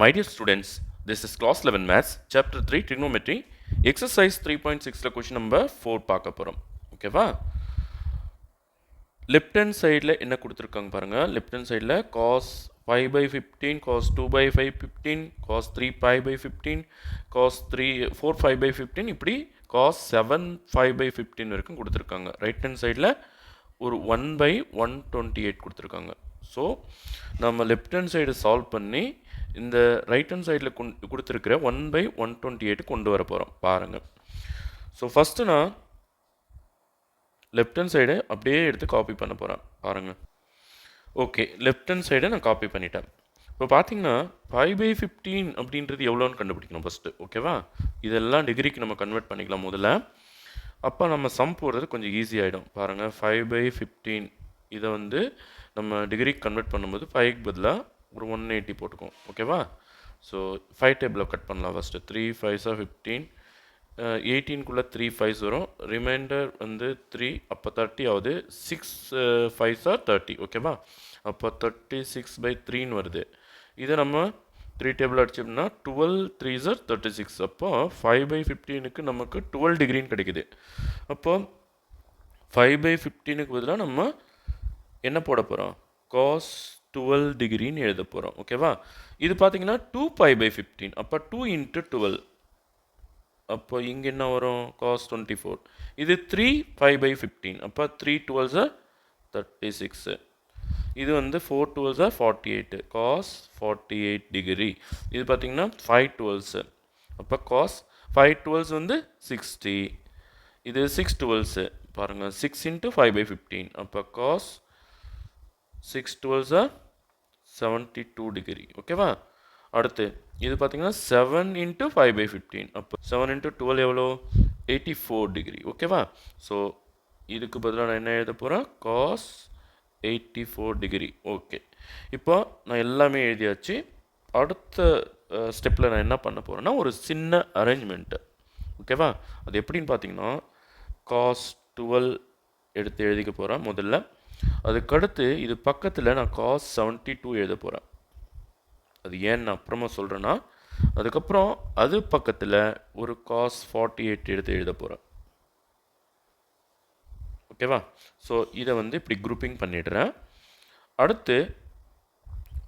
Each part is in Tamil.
My dear students, this is class 11 maths, chapter 3 trigonometry, exercise 3.6 question number 4 பார்க்க போறோம். ஓகேவா? லெஃப்ட் ஹேண்ட் சைடில் என்ன கொடுத்துருக்காங்க பாருங்க. லெஃப்ட் ஹேண்ட் சைடில் cos 5 by 15, cos 2 by 5 15, cos 3 pi by 15, cos 4 5 by 15, இப்படி cos 7 5 by 15 வரைக்கும் கொடுத்துருக்காங்க. ரைட் ஹேண்ட் சைடில் ஒரு 1 by 128 கொடுத்துருக்காங்க. ஸோ நம்ம லெஃப்ட் ஹேண்ட் சைடு சால்வ் பண்ணி இந்த ரைட் ஹேண்ட் சைடில் கொடுத்துருக்கிற 1 by 128 கொண்டு வர போகிறோம் பாருங்கள். ஸோ ஃபஸ்ட்டு நான் லெஃப்ட் ஹேண்ட் சைடை அப்படியே எடுத்து காப்பி பண்ண போகிறேன் பாருங்கள். ஓகே, லெஃப்ட் ஹேண்ட் சைடை நான் காப்பி பண்ணிட்டேன். இப்போ பார்த்தீங்கன்னா 5 by 15 அப்படின்றது எவ்வளோன்னு கண்டுபிடிக்கணும் ஃபஸ்ட்டு. ஓகேவா? இதெல்லாம் டிகிரிக்கு நம்ம கன்வெர்ட் பண்ணிக்கலாம் முதல்ல. அப்போ நம்ம சம் போடுறது கொஞ்சம் ஈஸியாகிடும் பாருங்கள். 5 by 15 இதை வந்து நம்ம டிகிரிக்கு கன்வெர்ட் பண்ணும்போது 5க்கு பதிலாக ஒரு 180 போட்டுக்குவோம். ஓகேவா? ஸோ 5 டேபிளை கட் பண்ணலாம் ஃபஸ்ட்டு. 3 5s are 15, 18குள்ளே 3 5s வரும், ரிமைண்டர் வந்து 3, அப்போ 30 ஆகுது. 6 5s are 30. ஓகேவா? அப்போ 36/3ன்னு வருது. இதை நம்ம 3 டேபிள் அடிச்சோம்னா 12 3s are 36. அப்போ 5 by 15க்கு நமக்கு 12 டிகிரின்னு கிடைக்குது. அப்போ 5 by 15க்கு பதிலாக நம்ம என்ன போட போகிறோம்? cos 12 டிகிரின்னு எழுத போகிறோம். ஓகேவா? இது பார்த்தீங்கன்னா 2 pi by 15. அப்போ 2 into 12. அப்போ இங்கே என்ன வரும்? cos 24. இது 3 pi by 15. அப்போ 3 12s are 36. இது வந்து 4 12s are 48. cos 48 degree. இது பார்த்தீங்கன்னா 5 12s. அப்போ cos 5 12s வந்து 60. இது 6 12s பாருங்கள். 6 into 5 by 15. அப்போ cos 6 12s are 72 டிகிரி. ஓகேவா? அடுத்து இது பார்த்தீங்கன்னா 7 into 5 by 15. அப்போ 7 into 12 எவ்வளோ? 84 டிகிரி. ஓகேவா? ஸோ இதுக்கு பதிலாக நான் என்ன எழுத போகிறேன்? cos 84 degree. ஓகே, இப்போ நான் எல்லாமே எழுதியாச்சு. அடுத்த ஸ்டெப்பில் நான் என்ன பண்ண போகிறேன்னா ஒரு சின்ன அரேஞ்ச்மெண்ட்டு. ஓகேவா? அது எப்படின்னு பார்த்தீங்கன்னா cos 12 எடுத்து எழுதிக்க போகிறேன் முதல்ல. அதுக்கடுத்து இது பக்கத்தில் நான் cos 72 எழுத போகிறேன். அது ஏன்னு நான் அப்புறமா சொல்கிறேன்னா, அதுக்கப்புறம் அது பக்கத்தில் ஒரு cos 48 எடுத்து எழுத போகிறேன். ஓகேவா? ஸோ இதை வந்து இப்படி குரூப்பிங் பண்ணிடுறேன். அடுத்து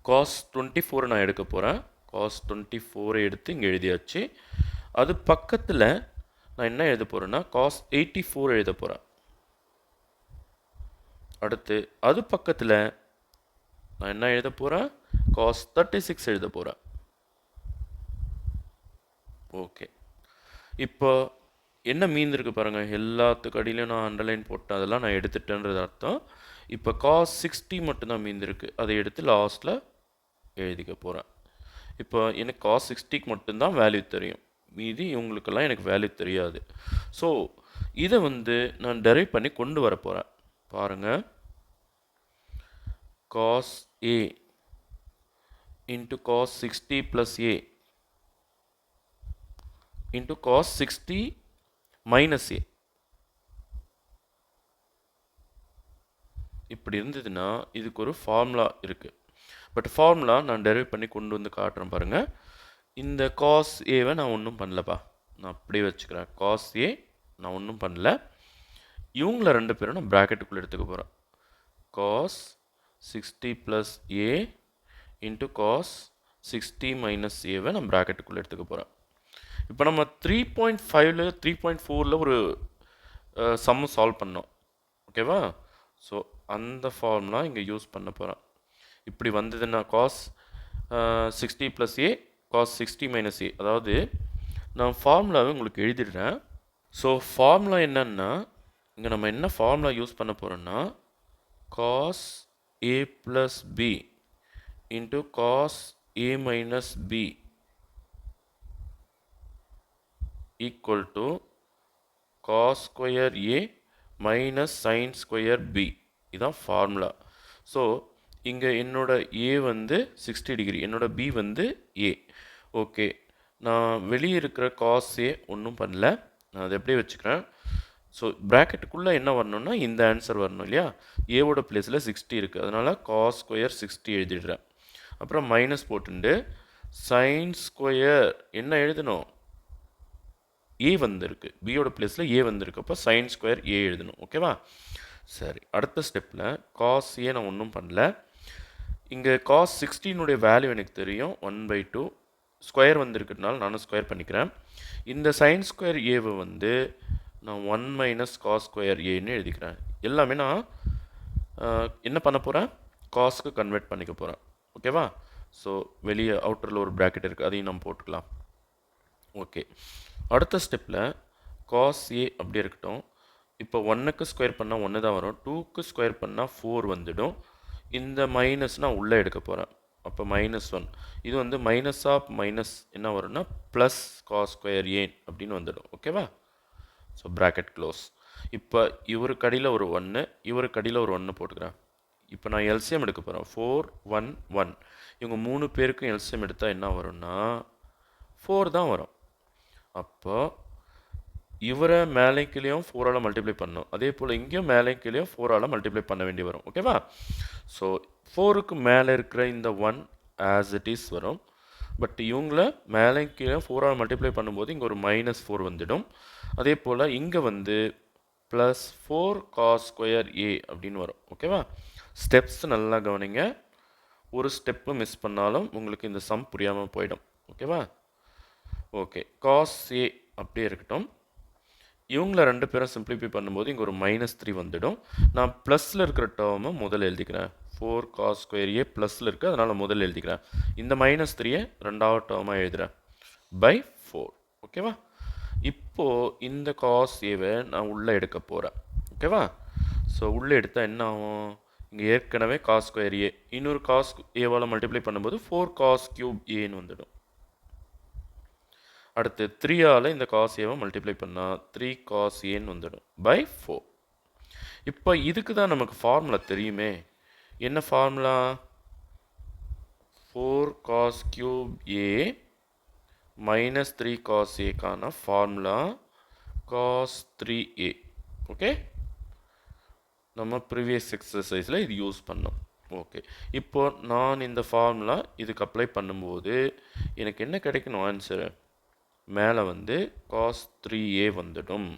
cos 24 நான் எடுக்க போகிறேன். cos 24 எடுத்து இங்கே எழுதியாச்சு. அது பக்கத்தில் நான் என்ன எழுத போகிறேன்னா cos 84 எழுத போகிறேன். அடுத்து அது பக்கத்தில் நான் என்ன எழுத போகிறேன்? cos 36 எழுத போகிறேன். ஓகே, இப்போ என்ன மீந்திருக்கு பாருங்கள். எல்லாத்துக்கு அடியிலையும் நான் அண்டர்லைன் போட்டேன், அதெல்லாம் நான் எடுத்துட்டேன்றது அர்த்தம். இப்போ cos 60 மட்டும்தான் மீந்திருக்கு, அதை எடுத்து லாஸ்ட்டில் எழுதிக்க போகிறேன். இப்போ எனக்கு cos 60க்கு மட்டும்தான் வேல்யூ தெரியும், மீதி இவங்களுக்கெல்லாம் எனக்கு வேல்யூ தெரியாது. ஸோ இதை வந்து நான் டெரைவ் பண்ணி கொண்டு வர போகிறேன் பாருங்கள். cos a into cos 60 plus a into cos 60 minus a. இப்படி இருந்ததுன்னா இதுக்கு ஒரு ஃபார்முலா இருக்குது. பட் ஃபார்முலா நான் டெரைவ் பண்ணி கொண்டு வந்து காட்டுறேன் பாருங்கள். இந்த cos ஏவை நான் ஒன்றும் பண்ணலப்பா, நான் அப்படியே வச்சுக்கிறேன். cos a நான் ஒன்றும் பண்ணல. இவங்கள ரெண்டு பேரும் நான் ப்ராக்கெட்டுக்குள்ளே எடுத்துக்க போகிறேன். cos 60 plus a into cos 60 minus a நான் ப்ராக்கெட்டுக்குள்ளே எடுத்துக்க போகிறேன். இப்போ நம்ம 3.5ல் 3.4ல் ஒரு சம் சால்வ் பண்ணோம். ஓகேவா? ஸோ அந்த ஃபார்முலா இங்கே யூஸ் பண்ண போகிறேன். இப்படி வந்ததுன்னா cos 60 plus a cos 60 minus a, அதாவது நான் ஃபார்முலாவை உங்களுக்கு எழுதிடுறேன். ஸோ ஃபார்முலா என்னன்னா, இங்கே நம்ம என்ன ஃபார்முலா யூஸ் பண்ண போகிறோன்னா cos a plus b into cos a minus b equal to cos square a minus sin square b. இதுதான் ஃபார்முலா. ஸோ இங்கே என்னோட a வந்து 60 டிகிரி, என்னோட b வந்து a. ஓகே, நான் வெளியே இருக்கிற cos a ஒன்றும் பண்ணல, நான் அதை எப்படியே வச்சுக்கிறேன். ஸோ ப்ராக்கெட்டுக்குள்ளே என்ன வரணும்னா இந்த ஆன்சர் வரணும் இல்லையா? ஏவோட பிளேஸில் 60 இருக்குது, அதனால் cos ஸ்கொயர் 60 எழுதிடுறேன். அப்புறம் மைனஸ் போட்டுண்டு சைன் ஸ்கொயர் என்ன எழுதணும்? ஏ வந்திருக்கு, பியோட பிளேஸில் ஏ வந்திருக்கு, அப்போ சைன் ஸ்கொயர் ஏ எழுதணும். ஓகேவா? சரி, அடுத்த ஸ்டெப்பில் காஸ் ஏ நான் ஒன்றும் பண்ணல. இங்கே காஸ் 16 வேல்யூ எனக்கு தெரியும், 1/2 ஸ்கொயர் வந்திருக்கிறதுனால நானும் ஸ்கொயர் பண்ணிக்கிறேன். இந்த சைன் ஸ்கொயர் ஏவை வந்து நான் 1 - காஸ் ஸ்கொயர் ஏன்னு எழுதிக்கிறேன். எல்லாமே நான் என்ன பண்ண போகிறேன்? காஸ்க்கு கன்வெர்ட் பண்ணிக்க போகிறேன். ஓகேவா? ஸோ வெளியே அவுட்டரில் ஒரு ப்ராக்கெட் இருக்குது, அதையும் நம்ம போட்டுக்கலாம். ஓகே, அடுத்த ஸ்டெப்பில் காஸ் ஏ அப்படியே இருக்கட்டும். இப்போ 1க்கு ஸ்கொயர் பண்ணால் 1 தான் வரும், 2க்கு ஸ்கொயர் பண்ணால் 4 வந்துடும். இந்த மைனஸ் நான் உள்ளே எடுக்க போகிறேன், அப்போ -1. இது வந்து மைனஸ் ஆஃப் மைனஸ் என்ன வரும்னா ப்ளஸ் காஸ் ஸ்கொயர் ஏ அப்படின்னு வந்துடும். ஓகேவா? So bracket close. இப்போ இவருக்கு அடியில் ஒரு 1, இவருக்கு அடியில் ஒரு 1 போட்டுக்கிறேன். இப்போ நான் எல்சிஎம் எடுக்க போகிறேன். 4 1 1. இவங்க 3 பேருக்கும் எல்சிஎம் எடுத்தால் என்ன வரும்னா 4 தான் வரும். அப்போ இவரை மேலே கீழேயும் 4ஆல் மல்டிப்ளை பண்ணணும், அதே போல் இங்கேயும் மேலே கீழேயும் 4ஆல் மல்டிப்ளை பண்ண வேண்டி வரும். ஓகேவா? ஸோ 4க்கு மேலே இருக்கிற இந்த 1 ஆஸ் இட் இஸ் வரும். பட் இவங்கள மேலே கீழே 4ஆல் மல்டிப்ளை பண்ணும்போது இங்கே ஒரு -4 வந்துடும். அதே போல் இங்கே வந்து +4 காஸ் ஸ்கொயர் ஏ அப்படின்னு வரும். ஓகேவா? ஸ்டெப்ஸ் நல்லா கவனிங்க, ஒரு ஸ்டெப்பு மிஸ் பண்ணாலும் உங்களுக்கு இந்த சம் புரியாமல் போயிடும். ஓகேவா? ஓகே, காஸ் ஏ அப்படியே இருக்கட்டும். இவங்கள 2 பேரும் சிம்பிளிஃபை பண்ணும்போது இங்கே ஒரு -3 வந்துடும். நான் ப்ளஸில் இருக்கிற டேர்மை முதல்ல எழுதிக்கிறேன். 4 காஸ் ஸ்கொயர் ஏ ப்ளஸில் இருக்குது, அதனால் முதல்ல எழுதிக்கிறேன். இந்த -3யை ரெண்டாவது டேர்மாக எழுதுகிறேன் பை 4. ஓகேவா? இப்போது இந்த காஸ் ஏவை நான் உள்ளே எடுக்க போகிறேன். ஓகேவா? ஸோ உள்ளே எடுத்தால் என்ன ஆகும்? இங்கே ஏற்கனவே காஸ் ஸ்கொயர் ஏ இன்னொரு காஸ் ஏவால் மல்டிப்ளை பண்ணும்போது 4 காஸ் கியூப் ஏன்னு வந்துடும். அடுத்து 3ஆல் இந்த காஸ் ஏவை மல்டிப்ளை பண்ணால் 3 காஸ் ஏன்னு வந்துடும் பை 4. இப்போ இதுக்கு தான் நமக்கு ஃபார்முலா தெரியுமே. என்ன formula? 4 cos cube a -3 cos ஏக்கான ஃபார்முலா காஸ் 3a. ஓகே, நம்ம ப்ரீவியஸ் எக்ஸசைஸில் இது யூஸ் பண்ணோம். ஓகே, இப்போ நான் இந்த ஃபார்முலா இதுக்கு அப்ளை பண்ணும்போது எனக்கு என்ன கிடைக்கணும் ஆன்சரு? மேலே வந்து காஸ் 3a வந்துடும்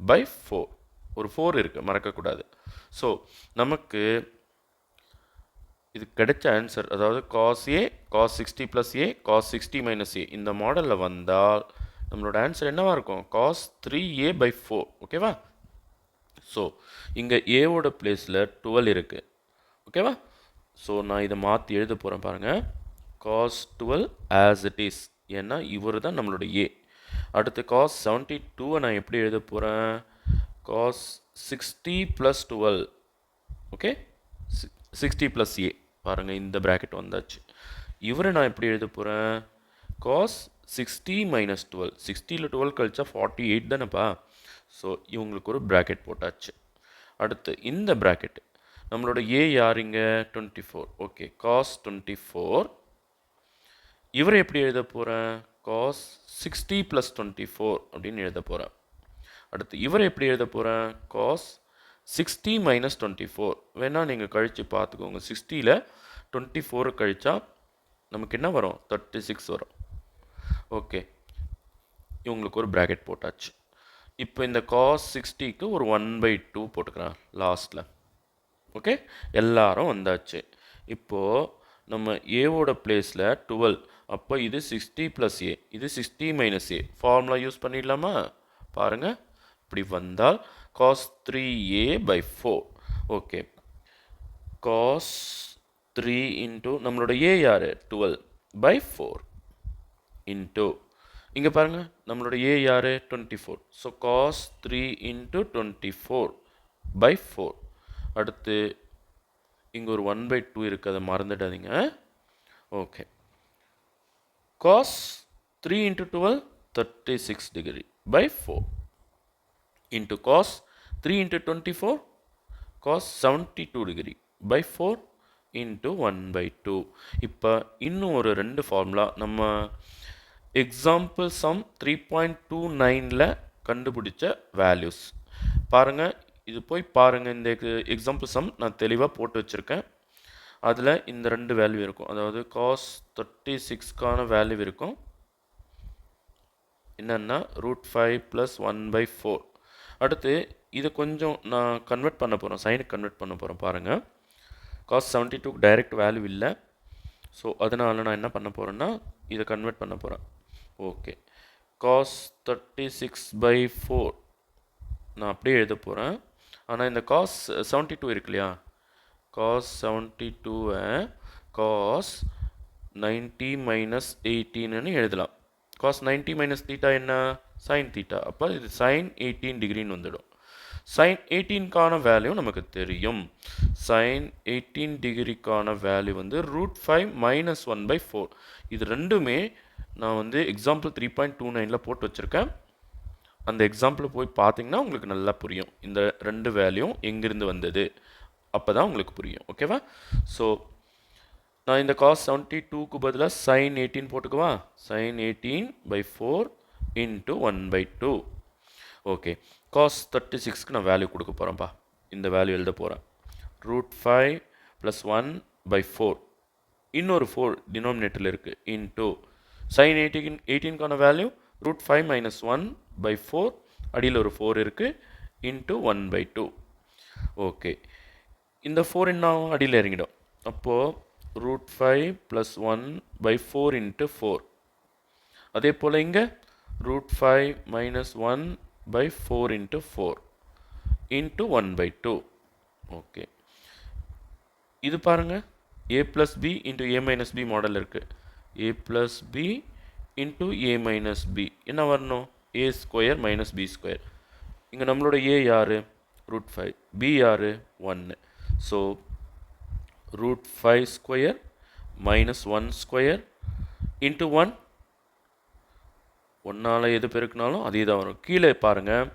பை 4. ஒரு 4 இருக்குது, மறக்கக்கூடாது. ஸோ நமக்கு இது கிடைச்ச ஆன்சர், அதாவது cos A cos 60 + A cos 60 - A இந்த மாடலில் வந்தால் நம்மளோட ஆன்சர் என்னவாக இருக்கும்? Cos 3a by 4. ஓகேவா? ஸோ இங்கே ஏவோட பிளேஸில் 12 இருக்குது. ஓகேவா? ஸோ நான் இதை மாற்றி எழுத போகிறேன் பாருங்கள், காஸ் 12 ஆஸ் இட் இஸ். ஏன்னா இவர் தான் நம்மளோட ஏ. அடுத்து காஸ் 72 நான் எப்படி எழுத போகிறேன்? காஸ் 60 + 12. ஓகே, 60 + ஏ பாருங்கள், இந்த ப்ராக்கெட் வந்தாச்சு. இவரை நான் எப்படி எழுத போகிறேன்? காஸ் 60 - 12. 60ல் 12 கழிச்சா 48 தானேப்பா. ஸோ இவங்களுக்கு ஒரு ப்ராக்கெட் போட்டாச்சு. அடுத்து இந்த ப்ராக்கெட் நம்மளோட ஏ யாருங்க? 24. Okay, cos 24. இவரை எப்படி எழுத போகிறேன்? காஸ் 60 + 24 அப்படின்னு எழுத போகிறேன். அடுத்து இவரை எப்படி எழுத போகிறேன்? காஸ் 60 - 24. வேணால் நீங்கள் கழித்து பார்த்துக்கோங்க. 60ல் 24 கழிச்சா நமக்கு என்ன வரும்? 36 வரும். ஓகே, இவங்களுக்கு ஒரு ப்ராக்கெட் போட்டாச்சு. இப்போ இந்த காஸ் 60க்கு ஒரு 1/2 போட்டுக்கிறேன் லாஸ்ட்டில். ஓகே, எல்லாரும் வந்தாச்சு. இப்போது நம்ம ஏவோட பிளேஸில் 12, அப்போ இது 60 + ஏ, இது 60 - ஏ. ஃபார்முலா யூஸ் பண்ணிடலாமா? பாருங்கள், இப்படி வந்தால் cos 3a by 4. Okay, cos 3 into நம்மளோட ஏ யார்? 12 பை 4 இன்ட்டு இங்கே பாருங்கள், நம்மளோட ஏ யார்? 24. So cos 3 into 24 by 4. அடுத்து இங்கே ஒரு 1/2 இருக்குது, அதை மறந்துடாதீங்க. Okay, cos 3 into 12 36 degree by 4 into cos 3 into 24 cos 72 degree by 4 into 1/2. இப்போ இன்னும் ஒரு 2 ஃபார்முலா நம்ம எக்ஸாம்பிள் சம் 3.29ல் கண்டுபிடிச்ச வேல்யூஸ் பாருங்கள். இது போய் பாருங்கள், இந்த எக்ஸாம்பிள் சம் நான் தெளிவாக போட்டு வச்சுருக்கேன். அதில் இந்த ரெண்டு வேல்யூ இருக்கும். அதாவது cos 36க்கான வேல்யூ இருக்கும். என்னென்னா √5 + 1/4. அடுத்து இதை கொஞ்சம் நான் கன்வெர்ட் பண்ண போகிறேன், சைனுக்கு கன்வெர்ட் பண்ண போகிறேன். பாருங்கள், cos 72க்கு டைரக்ட் வேல்யூ இல்லை. ஸோ அதனால் நான் என்ன பண்ண போகிறேன்னா இதை கன்வெர்ட் பண்ண போகிறேன். ஓகே, cos 36/4 நான் அப்படியே எழுத போகிறேன். ஆனால் இந்த cos 72 இருக்கு இல்லையா, cos 72-ஐ cos 90 - 18ன்னு எழுதலாம். cos 90 - θ என்ன, sin θ. அப்போ இது sin 18 டிகிரின்னு வந்துடும். sin 18க்கான வேல்யூ நமக்கு தெரியும். sin 18 டிகிரிக்கான வேல்யூ வந்து √5 - 1/4. இது ரெண்டுமே நான் வந்து எக்ஸாம்பிள் 3.29ல் போட்டு வச்சுருக்கேன். அந்த எக்ஸாம்பிள் போய் பார்த்தீங்கன்னா உங்களுக்கு நல்லா புரியும் இந்த ரெண்டு வேல்யூ எங்கிருந்து வந்தது. அப்போ தான் உங்களுக்கு புரியும். ஓகேவா? ஸோ நான் இந்த cos 72க்கு பதிலாக sin 18 போட்டுக்குவா. sin 18/4 × 1/2. ஓகே, cos 36க்கு நான் வேல்யூ கொடுக்க போகிறேன்ப்பா. இந்த வேல்யூ எழுத போகிறேன். √5 + 1/4. இன்னொரு 4 டினாமினேட்டரில் இருக்குது. இன்ட்டு sin 18க்கான வேல்யூ √5 - 1/4. அடியில் ஒரு 4 இருக்குது. இன்ட்டு 1/2. ஓகே, இந்த 4 என்ன அடியில் இறங்கிடும். அப்போது √5 + 1/4 × 4. அதே போல் இங்கே √5 - 1/4 × 4 இன்ட்டு 1/2. ஓகே, இது பாருங்கள், a + b × a - b model இருக்குது. a + b × a - b என்ன வரணும், a² - b². இங்கே நம்மளோட a யார், √5, b யார், 1. ஸோ √5² - 1² × 1. 1ஆல் எது பெருக்கினாலும் அதே தான் வரும். கீழே பாருங்கள்,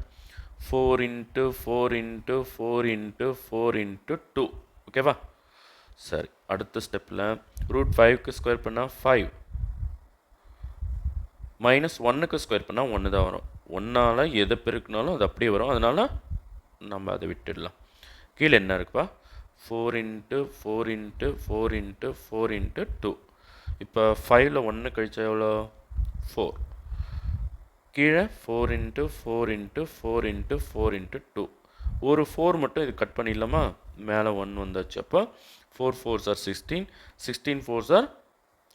4 × 4 × 4 × 4 × 2. ஓகேவா? சரி, அடுத்த ஸ்டெப்பில் √5க்கு ஸ்கொயர் பண்ணால் 5, -1க்கு ஸ்கொயர் பண்ணால் 1 தான் வரும். 1ஆல் எதை பெருக்கினாலும் அது அப்படியே வரும். அதனால் நம்ம அதை விட்டுடலாம். கீழே என்ன இருக்குப்பா, 4 × 4 × 4 × 4 × 2. இப்போ 5ல் 1 கழிச்சா எவ்வளோ, 4. கீழே 4 × 4 × 4 × 4 × 2. ஒரு 4 மட்டும் இது கட் பண்ணிடலாமா, மேலே 1 வந்தாச்சு. அப்போ 4 4s are 16, 16 4s are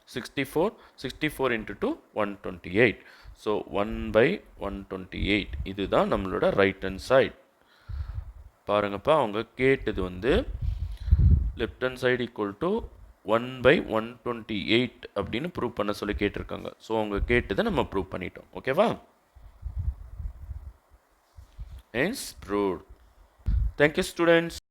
64, 64 × 2 128. So 1/128 இதுதான் நம்மளோட ரைட் ஹேண்ட் சைடு. பாருங்கப்பா, அவங்க கேட்டது வந்து left hand side equal to 1/128 அப்படின்னு ப்ரூவ் பண்ண சொல்லி கேட்டிருக்காங்க. ஸோ அவங்க கேட்டதை நம்ம ப்ரூவ் பண்ணிட்டோம். ஓகேவா? Hence proved. Thank you students.